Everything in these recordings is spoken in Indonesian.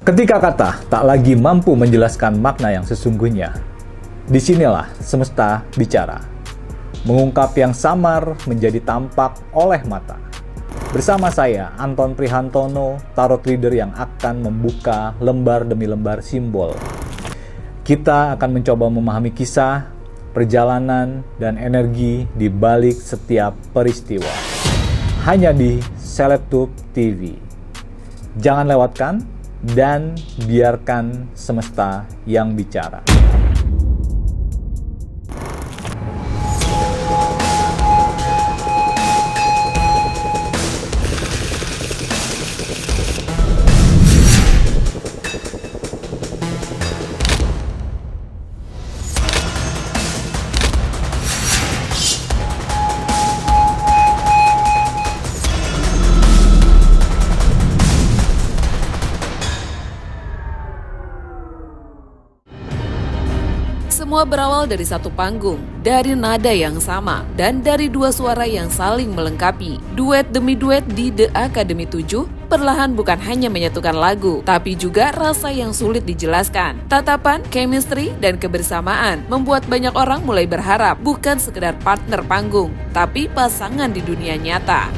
Ketika kata tak lagi mampu menjelaskan makna yang sesungguhnya, disinilah semesta bicara. Mengungkap yang samar menjadi tampak oleh mata. Bersama saya, Anton Prihantono, tarot reader yang akan membuka lembar demi lembar simbol. Kita akan mencoba memahami kisah, perjalanan, dan energi di balik setiap peristiwa. Hanya di Celebtube TV. Jangan lewatkan dan biarkan semesta yang bicara. Semua berawal dari satu panggung, dari nada yang sama, dan dari dua suara yang saling melengkapi. Duet demi duet di The Academy 7 perlahan bukan hanya menyatukan lagu, tapi juga rasa yang sulit dijelaskan. Tatapan, chemistry, dan kebersamaan membuat banyak orang mulai berharap bukan sekedar partner panggung, tapi pasangan di dunia nyata.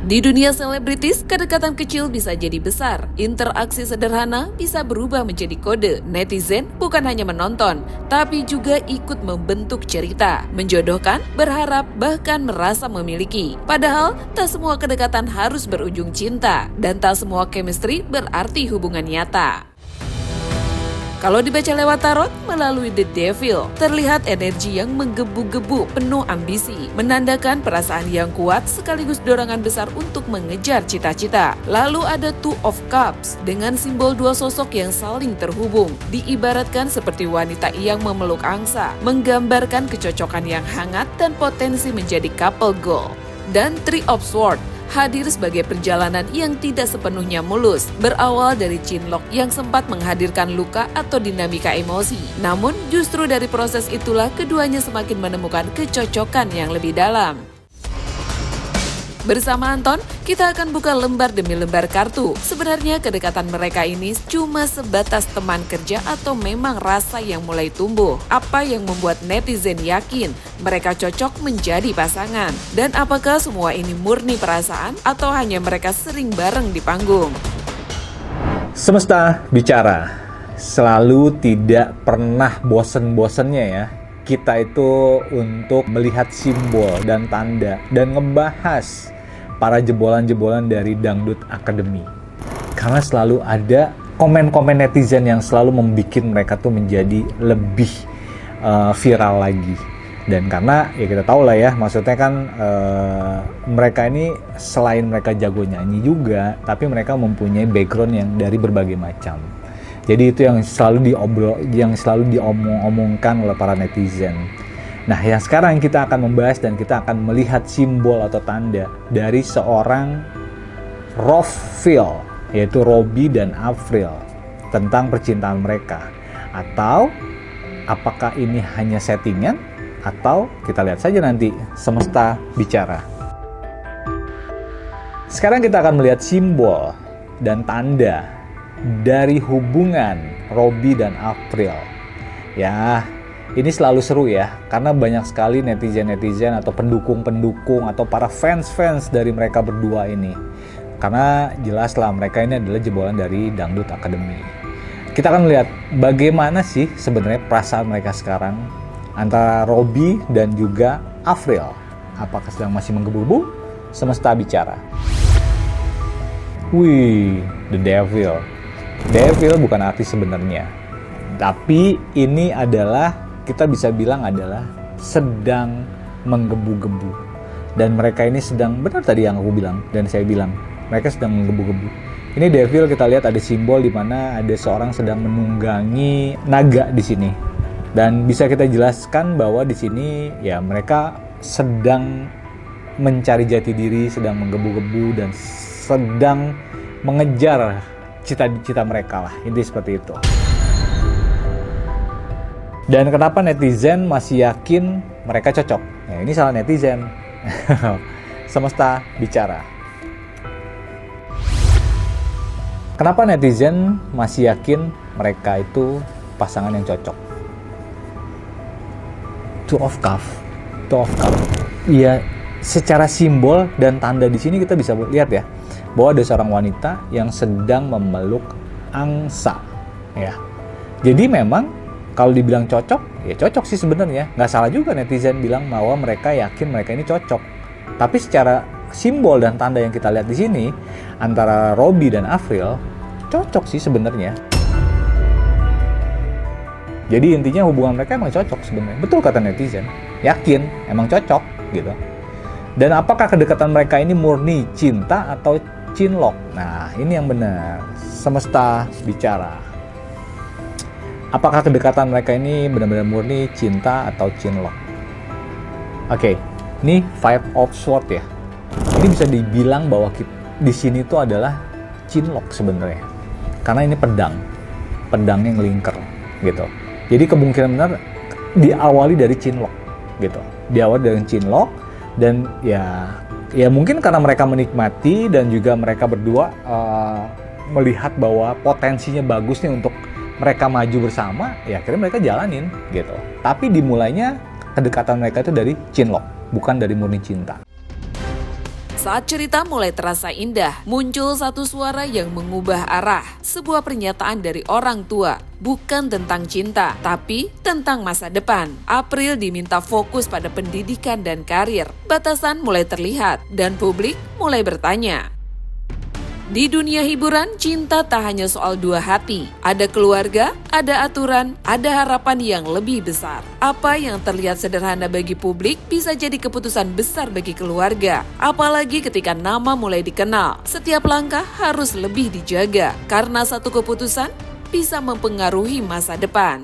Di dunia selebritis, kedekatan kecil bisa jadi besar. Interaksi sederhana bisa berubah menjadi kode. Netizen bukan hanya menonton, tapi juga ikut membentuk cerita, menjodohkan, berharap, bahkan merasa memiliki. Padahal, tak semua kedekatan harus berujung cinta, dan tak semua chemistry berarti hubungan nyata. Kalau dibaca lewat tarot melalui The Devil, terlihat energi yang menggebu-gebu, penuh ambisi, menandakan perasaan yang kuat sekaligus dorongan besar untuk mengejar cita-cita. Lalu ada Two of Cups dengan simbol dua sosok yang saling terhubung, diibaratkan seperti wanita yang memeluk angsa, menggambarkan kecocokan yang hangat dan potensi menjadi couple goal. Dan Three of Swords hadir sebagai perjalanan yang tidak sepenuhnya mulus, berawal dari chinlock yang sempat menghadirkan luka atau dinamika emosi. Namun justru dari proses itulah keduanya semakin menemukan kecocokan yang lebih dalam. Bersama Anton, kita akan buka lembar demi lembar kartu. Sebenarnya kedekatan mereka ini cuma sebatas teman kerja atau memang rasa yang mulai tumbuh? Apa yang membuat netizen yakin mereka cocok menjadi pasangan? Dan apakah semua ini murni perasaan atau hanya mereka sering bareng di panggung? Semesta bicara, selalu tidak pernah bosen-bosennya ya. Kita itu untuk melihat simbol dan tanda dan ngebahas para jebolan-jebolan dari Dangdut Academy. Karena selalu ada komen-komen netizen yang selalu membuat mereka tuh menjadi lebih viral lagi. Dan karena ya kita tahu lah ya, maksudnya kan mereka ini selain mereka jago nyanyi juga, tapi mereka mempunyai background yang dari berbagai macam. Jadi itu yang selalu diomong-omongkan oleh para netizen. Nah, yang sekarang kita akan membahas dan kita akan melihat simbol atau tanda dari seorang Robbie, yaitu Robby dan Avril, tentang percintaan mereka. Atau apakah ini hanya settingan? Atau kita lihat saja nanti, semesta bicara. Sekarang kita akan melihat simbol dan tanda dari hubungan Robby dan Avril. Ya, ini selalu seru ya, karena banyak sekali netizen-netizen atau pendukung-pendukung atau para fans-fans dari mereka berdua ini. Karena jelaslah mereka ini adalah jebolan dari Dangdut Academy. Kita akan melihat bagaimana sih sebenarnya perasaan mereka sekarang antara Robby dan juga Avril. Apakah sedang masih menggebu-gebu? Semesta bicara. Wih, The Devil. Devil bukan artis sebenarnya. Tapi ini adalah, kita bisa bilang adalah sedang menggebu-gebu. Dan mereka ini sedang, benar tadi yang aku bilang dan saya bilang, mereka sedang menggebu-gebu. Ini Devil, kita lihat ada simbol di mana ada seorang sedang menunggangi naga di sini. Dan bisa kita jelaskan bahwa di sini ya mereka sedang mencari jati diri, sedang menggebu-gebu dan sedang mengejar cita-cita mereka lah. Intinya seperti itu. Dan kenapa netizen masih yakin mereka cocok? Nah, ini salah netizen. Semesta bicara. Kenapa netizen masih yakin mereka itu pasangan yang cocok? Two of Cup. Iya, secara simbol dan tanda di sini kita bisa lihat ya, bahwa ada seorang wanita yang sedang memeluk angsa. Ya, jadi memang kalau dibilang cocok, ya cocok sih sebenarnya. Nggak salah juga netizen bilang bahwa mereka yakin mereka ini cocok. Tapi secara simbol dan tanda yang kita lihat di sini antara Robby dan Avril cocok sih sebenarnya. Jadi intinya hubungan mereka emang cocok sebenarnya. Betul kata netizen, yakin emang cocok gitu. Dan apakah kedekatan mereka ini murni cinta atau cinlok? Nah, ini yang benar. Semesta bicara. Apakah kedekatan mereka ini benar-benar murni cinta atau cinlok? Oke, ini Five of Swords ya. Ini bisa dibilang bahwa di sini tuh adalah cinlok sebenarnya. Karena ini pedang yang ngelingker gitu. Jadi kemungkinan benar diawali dari cinlok gitu. Diawali dari cinlok dan ya mungkin karena mereka menikmati dan juga mereka berdua melihat bahwa potensinya bagus nih untuk mereka maju bersama, ya akhirnya mereka jalanin gitu. Tapi dimulainya kedekatan mereka itu dari cinlok, bukan dari murni cinta. Saat cerita mulai terasa indah, muncul satu suara yang mengubah arah. Sebuah pernyataan dari orang tua, bukan tentang cinta, tapi tentang masa depan. Avril diminta fokus pada pendidikan dan karir. Batasan mulai terlihat, dan publik mulai bertanya. Di dunia hiburan, cinta tak hanya soal dua hati. Ada keluarga, ada aturan, ada harapan yang lebih besar. Apa yang terlihat sederhana bagi publik bisa jadi keputusan besar bagi keluarga. Apalagi ketika nama mulai dikenal. Setiap langkah harus lebih dijaga, karena satu keputusan bisa mempengaruhi masa depan.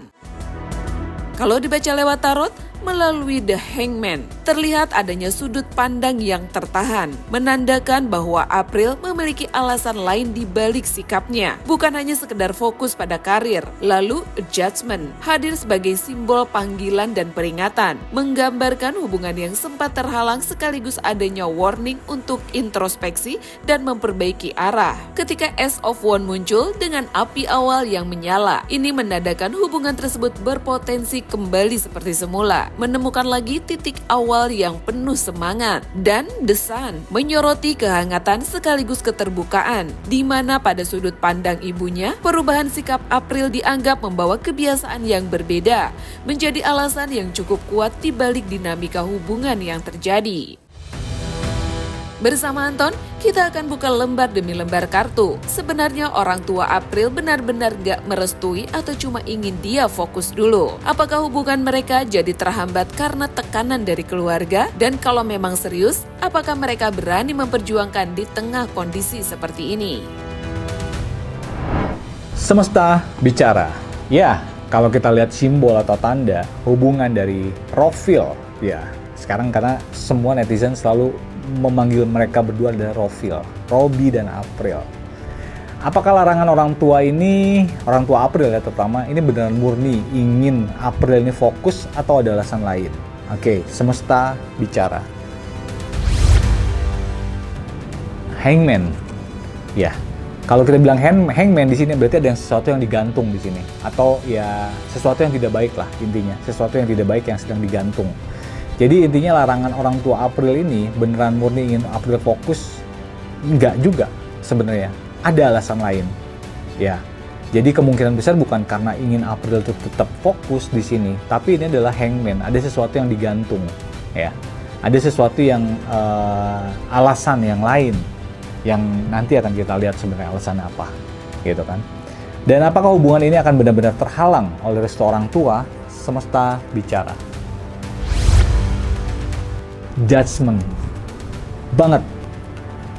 Kalau dibaca lewat tarot, melalui The Hangman, terlihat adanya sudut pandang yang tertahan, menandakan bahwa Avril memiliki alasan lain di balik sikapnya, bukan hanya sekedar fokus pada karir. Lalu, Judgment hadir sebagai simbol panggilan dan peringatan, menggambarkan hubungan yang sempat terhalang sekaligus adanya warning untuk introspeksi dan memperbaiki arah. Ketika Ace of Wands muncul dengan api awal yang menyala, ini menandakan hubungan tersebut berpotensi kembali seperti semula, menemukan lagi titik awal yang penuh semangat. Dan The Sun menyoroti kehangatan sekaligus keterbukaan, di mana pada sudut pandang ibunya, perubahan sikap Avril dianggap membawa kebiasaan yang berbeda, menjadi alasan yang cukup kuat di balik dinamika hubungan yang terjadi. Bersama Anton, kita akan buka lembar demi lembar kartu. Sebenarnya orang tua Avril benar-benar gak merestui atau cuma ingin dia fokus dulu? Apakah hubungan mereka jadi terhambat karena tekanan dari keluarga? Dan kalau memang serius, apakah mereka berani memperjuangkan di tengah kondisi seperti ini? Semesta bicara. Ya, kalau kita lihat simbol atau tanda hubungan dari Robby, ya sekarang karena semua netizen selalu memanggil mereka berdua adalah Robby dan Avril. Apakah larangan orang tua ini, orang tua Avril ya terutama, ini beneran murni ingin Avril ini fokus atau ada alasan lain? Oke, semesta bicara. Hangman. Ya, kalau kita bilang hangman di sini berarti ada sesuatu yang digantung di sini, atau ya sesuatu yang tidak baik lah intinya, sesuatu yang tidak baik yang sedang digantung. Jadi intinya larangan orang tua Avril ini beneran murni ingin Avril fokus? Enggak juga sebenarnya. Ada alasan lain. Ya. Jadi kemungkinan besar bukan karena ingin Avril itu tetap fokus di sini, tapi ini adalah hangman. Ada sesuatu yang digantung, ya. Ada sesuatu yang alasan yang lain yang nanti akan kita lihat sebenarnya alasan apa, gitu kan. Dan apakah hubungan ini akan benar-benar terhalang oleh restu orang tua? Semesta bicara. Judgment banget.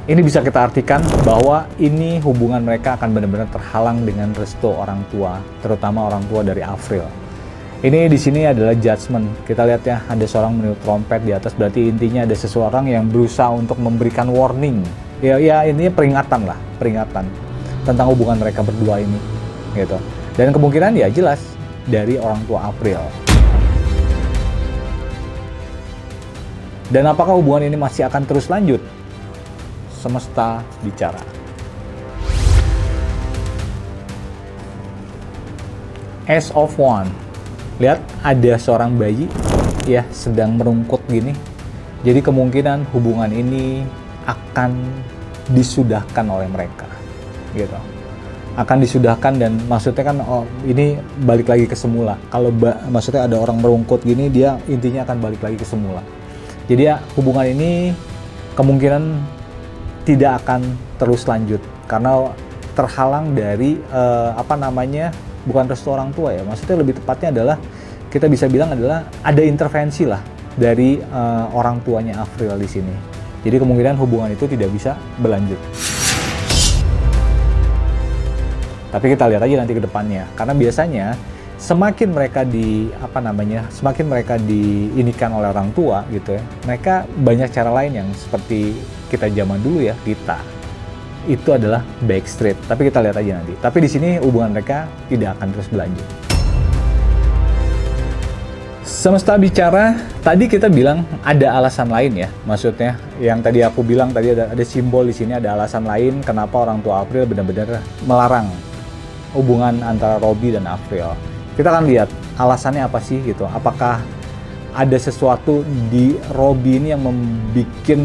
Ini bisa kita artikan bahwa ini hubungan mereka akan benar-benar terhalang dengan restu orang tua, terutama orang tua dari Avril. Ini di sini adalah judgment. Kita lihat ya, ada seorang meniup trompet di atas, berarti intinya ada seseorang yang berusaha untuk memberikan warning. Ya intinya peringatan lah, peringatan tentang hubungan mereka berdua ini, gitu. Dan kemungkinan ya jelas dari orang tua Avril. Dan apakah hubungan ini masih akan terus lanjut? Semesta bicara. Ace of Wands. Lihat, ada seorang bayi ya sedang merungkut gini. Jadi kemungkinan hubungan ini akan disudahkan oleh mereka, gitu. Akan disudahkan, dan maksudnya kan ini balik lagi ke semula. Kalau maksudnya ada orang merungkut gini, dia intinya akan balik lagi ke semula. Jadi ya hubungan ini kemungkinan tidak akan terus lanjut karena terhalang dari bukan restu orang tua ya. Maksudnya lebih tepatnya adalah kita bisa bilang adalah ada intervensi lah dari orang tuanya April di sini. Jadi kemungkinan hubungan itu tidak bisa berlanjut. Tapi kita lihat aja nanti ke depannya. Karena biasanya semakin mereka diinikan oleh orang tua gitu ya. Mereka banyak cara lain yang seperti kita zaman dulu ya, itu adalah backstreet. Tapi kita lihat aja nanti. Tapi di sini hubungan mereka tidak akan terus berlanjut. Semesta bicara, tadi kita bilang ada alasan lain ya, maksudnya yang tadi aku bilang tadi ada simbol di sini, ada alasan lain kenapa orang tua April benar-benar melarang hubungan antara Robby dan April. Kita akan lihat alasannya apa sih gitu. Apakah ada sesuatu di Robby ini yang membuat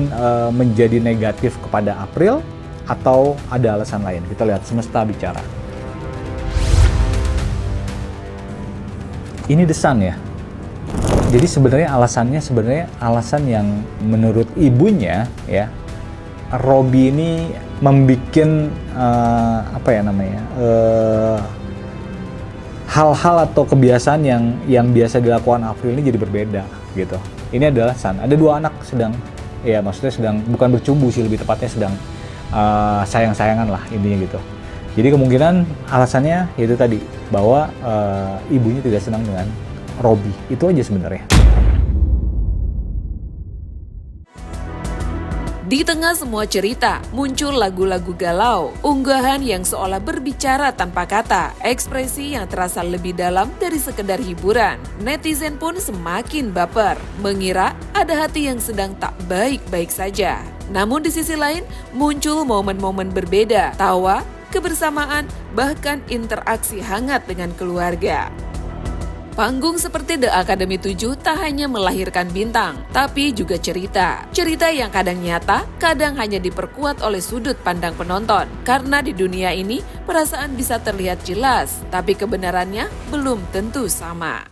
menjadi negatif kepada April atau ada alasan lain? Kita lihat semesta bicara. Ini The Sun ya. Jadi sebenarnya alasan yang menurut ibunya ya, Robby ini membuat hal-hal atau kebiasaan yang biasa dilakukan April ini jadi berbeda gitu. Ini adalah Sun. Ada dua anak sedang bukan bercumbu sih, lebih tepatnya sedang sayang-sayangan lah intinya gitu. Jadi kemungkinan alasannya yaitu tadi bahwa ibunya tidak senang dengan Robby. Itu aja sebenarnya. Di tengah semua cerita, muncul lagu-lagu galau, unggahan yang seolah berbicara tanpa kata, ekspresi yang terasa lebih dalam dari sekedar hiburan. Netizen pun semakin baper, mengira ada hati yang sedang tak baik-baik saja. Namun di sisi lain, muncul momen-momen berbeda, tawa, kebersamaan, bahkan interaksi hangat dengan keluarga. Panggung seperti The Academy 7 tak hanya melahirkan bintang, tapi juga cerita. Cerita yang kadang nyata, kadang hanya diperkuat oleh sudut pandang penonton. Karena di dunia ini, perasaan bisa terlihat jelas, tapi kebenarannya belum tentu sama.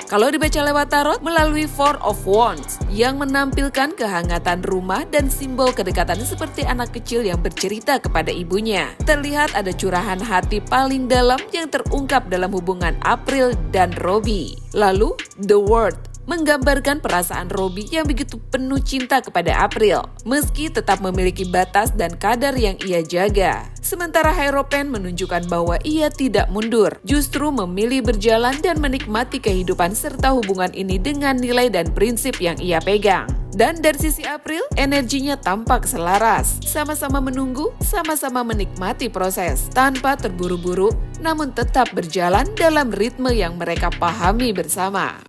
Kalau dibaca lewat tarot melalui Four of Wands yang menampilkan kehangatan rumah dan simbol kedekatan seperti anak kecil yang bercerita kepada ibunya. Terlihat ada curahan hati paling dalam yang terungkap dalam hubungan April dan Robby. Lalu, The World menggambarkan perasaan Robby yang begitu penuh cinta kepada April, meski tetap memiliki batas dan kadar yang ia jaga. Sementara Hierophant menunjukkan bahwa ia tidak mundur, justru memilih berjalan dan menikmati kehidupan serta hubungan ini dengan nilai dan prinsip yang ia pegang. Dan dari sisi April, energinya tampak selaras, sama-sama menunggu, sama-sama menikmati proses, tanpa terburu-buru, namun tetap berjalan dalam ritme yang mereka pahami bersama.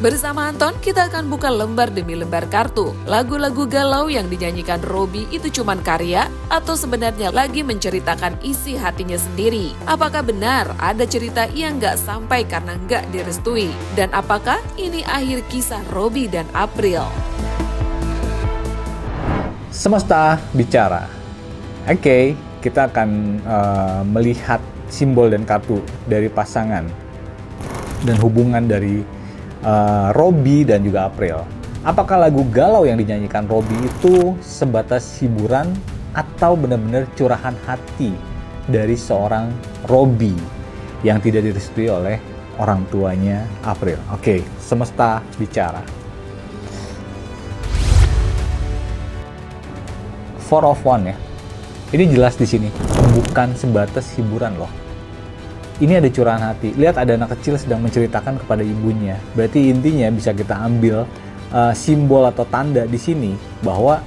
Bersama Anton, kita akan buka lembar demi lembar kartu. Lagu-lagu galau yang dinyanyikan Robby itu cuman karya atau sebenarnya lagi menceritakan isi hatinya sendiri? Apakah benar ada cerita yang nggak sampai karena nggak direstui? Dan apakah ini akhir kisah Robby dan April? Semesta bicara. Oke, kita akan melihat simbol dan kartu dari pasangan dan hubungan dari Robby dan juga April. Apakah lagu galau yang dinyanyikan Robby itu sebatas hiburan atau benar-benar curahan hati dari seorang Robby yang tidak direstui oleh orang tuanya April? Oke, semesta bicara. Four of Wands ya. Ini jelas di sini bukan sebatas hiburan loh. Ini ada curahan hati. Lihat, ada anak kecil sedang menceritakan kepada ibunya. Berarti intinya bisa kita ambil simbol atau tanda di sini bahwa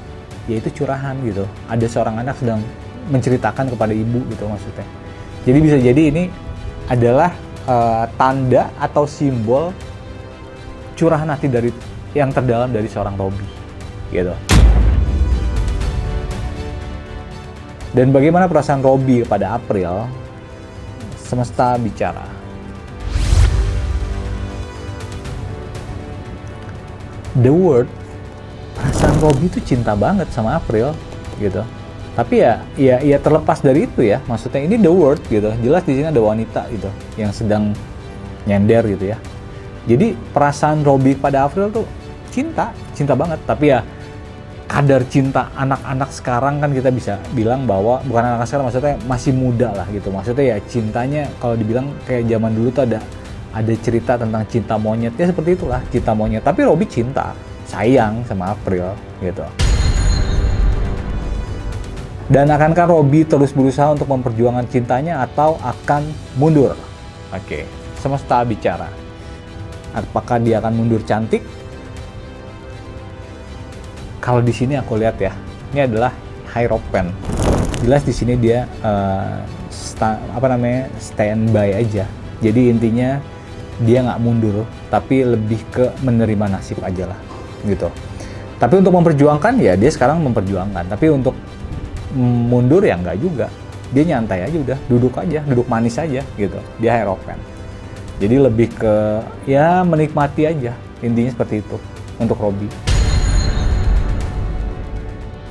yaitu curahan gitu. Ada seorang anak sedang menceritakan kepada ibu gitu maksudnya. Jadi bisa jadi ini adalah tanda atau simbol curahan hati dari yang terdalam dari seorang Robby gitu. Dan bagaimana perasaan Robby kepada April? semesta bicara. The World, perasaan Robby itu cinta banget sama April gitu. Tapi ya terlepas dari itu ya, maksudnya ini The World gitu. Jelas di sini ada wanita gitu yang sedang nyender gitu ya. Jadi perasaan Robby pada April tuh cinta banget. Tapi ya kadar cinta anak-anak sekarang kan kita bisa bilang bahwa bukan anak-anak sekarang, maksudnya masih muda lah gitu. Maksudnya ya cintanya kalau dibilang kayak zaman dulu tuh ada cerita tentang cinta monyet ya, seperti itulah cinta monyet. Tapi Robby cinta, sayang sama April gitu. Dan akankah Robby terus berusaha untuk memperjuangkan cintanya atau akan mundur? Oke, semesta bicara. Apakah dia akan mundur cantik? Kalau di sini aku lihat ya, ini adalah Hierophant. Jelas di sini dia standby aja. Jadi intinya dia nggak mundur, tapi lebih ke menerima nasib aja lah, gitu. Tapi untuk memperjuangkan ya dia sekarang memperjuangkan. Tapi untuk mundur ya nggak juga. Dia nyantai aja udah, duduk manis aja gitu. Dia Hierophant. Jadi lebih ke ya menikmati aja. Intinya seperti itu untuk Robby.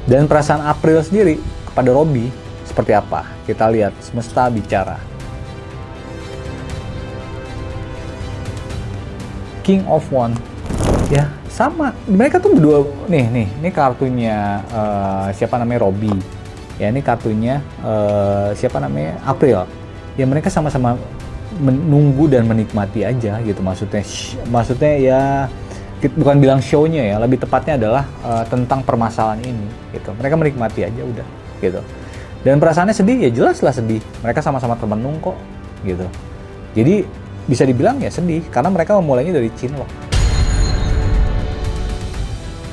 Dan perasaan April sendiri kepada Robby seperti apa? Kita lihat semesta bicara. King of Wands. Ya, sama. Mereka tuh berdua nih kartunya siapa namanya Robby. Ya, ini kartunya siapa namanya April. Ya mereka sama-sama menunggu dan menikmati aja gitu, maksudnya ya bukan bilang show-nya ya, lebih tepatnya adalah tentang permasalahan ini gitu. Mereka menikmati aja udah gitu. Dan perasaannya sedih ya jelaslah sedih. Mereka sama-sama termenung kok gitu. Jadi bisa dibilang ya sedih karena mereka memulainya dari cinlok.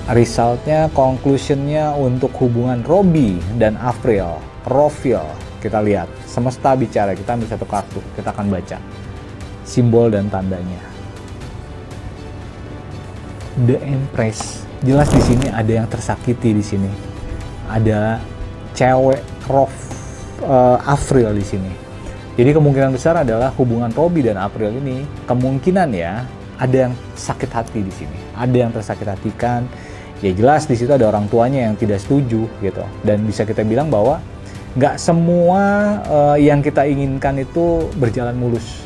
Resultnya, conclusionnya untuk hubungan Robby dan April, profil kita lihat. Semesta bicara, kita ambil satu kartu, kita akan baca simbol dan tandanya. The Empress, jelas di sini ada yang tersakiti di sini. Ada cewek April di sini. Jadi kemungkinan besar adalah hubungan Robby dan April ini kemungkinan ya ada yang sakit hati di sini, ada yang tersakit hatikan. Ya jelas di situ ada orang tuanya yang tidak setuju gitu. Dan bisa kita bilang bahwa nggak semua yang kita inginkan itu berjalan mulus.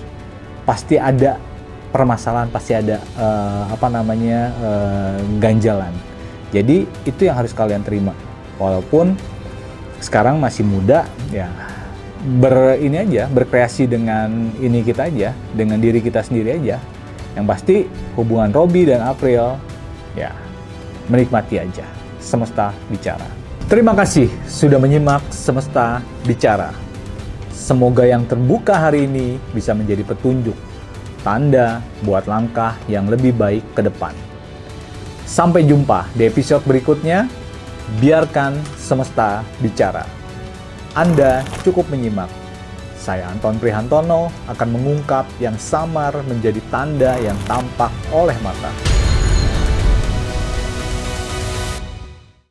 Pasti ada permasalahan, pasti ada ganjalan. Jadi itu yang harus kalian terima. Walaupun sekarang masih muda, ya berkreasi dengan ini kita aja, dengan diri kita sendiri aja. Yang pasti hubungan Robby dan April, ya menikmati aja. Semesta bicara. Terima kasih sudah menyimak Semesta Bicara. Semoga yang terbuka hari ini bisa menjadi petunjuk, tanda buat langkah yang lebih baik ke depan. Sampai jumpa di episode berikutnya. Biarkan semesta bicara. Anda cukup menyimak. Saya Anton Prihantono akan mengungkap yang samar menjadi tanda yang tampak oleh mata.